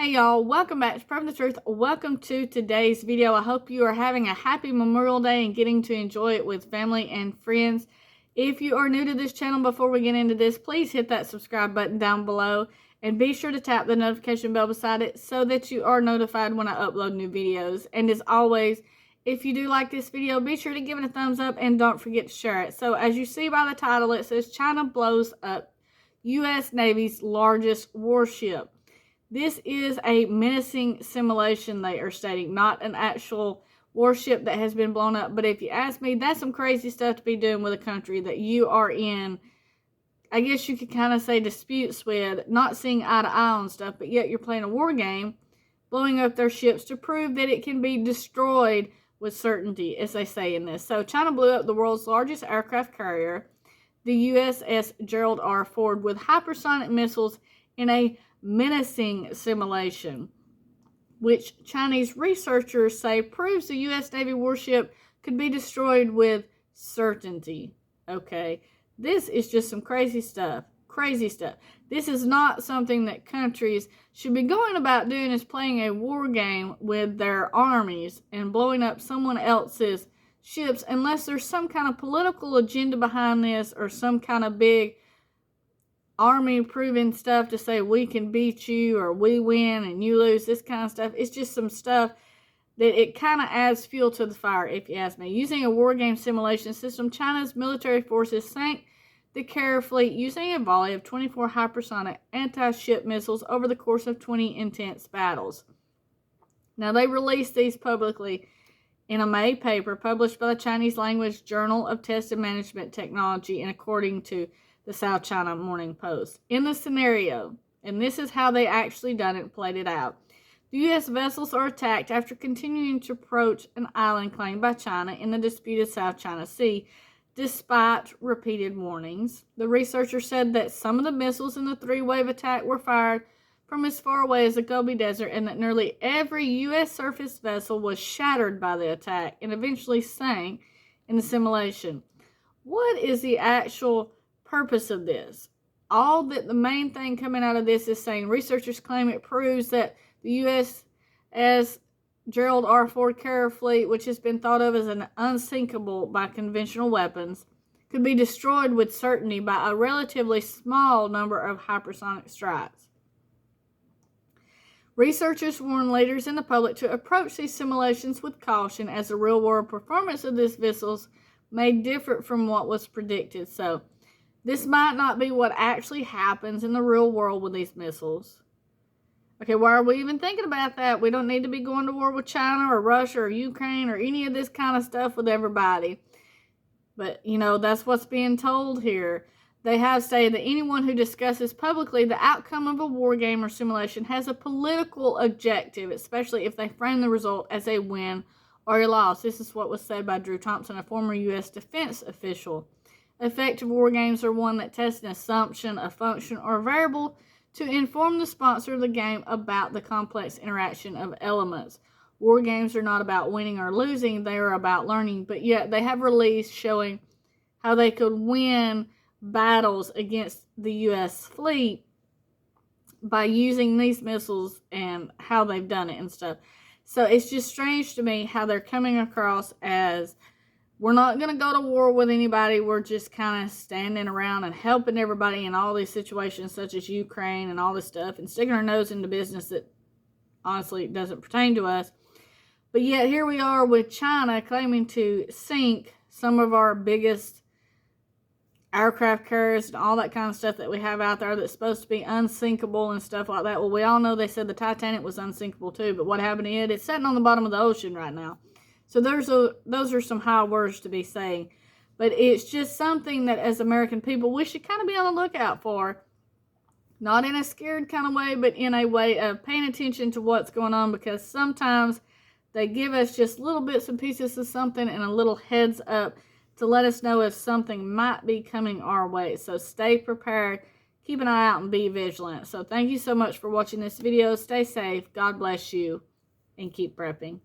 Hey y'all, welcome back to Preparedness Truth. Welcome to today's video. I hope you are having a happy Memorial Day and getting to enjoy it with family and friends. If you are new to this channel, before we get into this, please hit that subscribe button down below and be sure to tap the notification bell beside it so that you are notified when I upload new videos. And as always, if you do like this video, be sure to give it a thumbs up and don't forget to share it. So as you see by the title, it says China blows up U.S. Navy's largest warship. This is a menacing simulation, they are stating, not an actual warship that has been blown up. But if you ask me, that's some crazy stuff to be doing with a country that you are in, I guess you could kind of say, disputes with, not seeing eye to eye on stuff, but yet you're playing a war game, blowing up their ships to prove that it can be destroyed with certainty, as they say in this. So China blew up the world's largest aircraft carrier, the USS Gerald R. Ford, with hypersonic missiles in a menacing simulation, which Chinese researchers say proves the U.S. Navy warship could be destroyed with certainty. Okay, this is just some crazy stuff. Crazy stuff. This is not something that countries should be going about doing, is playing a war game with their armies and blowing up someone else's ships, unless there's some kind of political agenda behind this or some kind of big army proving stuff to say we can beat you or we win and you lose, this kind of stuff. It's just some stuff that it kind of adds fuel to the fire, if you ask me. Using a war game simulation system, China's military forces sank the carrier fleet using a volley of 24 hypersonic anti-ship missiles over the course of 20 intense battles. Now, they released these publicly in a May paper published by the Chinese language Journal of Test and Management Technology, and according to the South China Morning Post. In the scenario, and this is how they actually done it and played it out, the U.S. vessels are attacked after continuing to approach an island claimed by China in the disputed South China Sea, despite repeated warnings. The researcher said that some of the missiles in the three-wave attack were fired from as far away as the Gobi Desert, and that nearly every U.S. surface vessel was shattered by the attack and eventually sank in the simulation. What is the actual purpose of this? All that the main thing coming out of this is saying researchers claim it proves that the USS Gerald R. Ford carrier fleet, which has been thought of as an unsinkable by conventional weapons, could be destroyed with certainty by a relatively small number of hypersonic strikes. Researchers warn leaders and the public to approach these simulations with caution, as the real-world performance of these vessels may differ from what was predicted. So this might not be what actually happens in the real world with these missiles. Okay, why are we even thinking about that? We don't need to be going to war with China or Russia or Ukraine or any of this kind of stuff with everybody. But, you know, that's what's being told here. They have stated that anyone who discusses publicly the outcome of a war game or simulation has a political objective, especially if they frame the result as a win or a loss. This is what was said by Drew Thompson, a former U.S. defense official. Effective war games are one that test an assumption, a function, or a variable to inform the sponsor of the game about the complex interaction of elements. War games are not about winning or losing, they are about learning, but yet they have released showing how they could win battles against the U.S. fleet by using these missiles and how they've done it and stuff. So it's just strange to me how they're coming across as, we're not going to go to war with anybody. We're just kind of standing around and helping everybody in all these situations, such as Ukraine and all this stuff, and sticking our nose into business that honestly doesn't pertain to us. But yet here we are with China claiming to sink some of our biggest aircraft carriers and all that kind of stuff that we have out there that's supposed to be unsinkable and stuff like that. Well, we all know they said the Titanic was unsinkable too, but what happened to it? It's sitting on the bottom of the ocean right now. So those are some high words to be saying. But it's just something that as American people we should kind of be on the lookout for. Not in a scared kind of way, but in a way of paying attention to what's going on, because sometimes they give us just little bits and pieces of something and a little heads up to let us know if something might be coming our way. So stay prepared, keep an eye out, and be vigilant. So thank you so much for watching this video. Stay safe, God bless you, and keep prepping.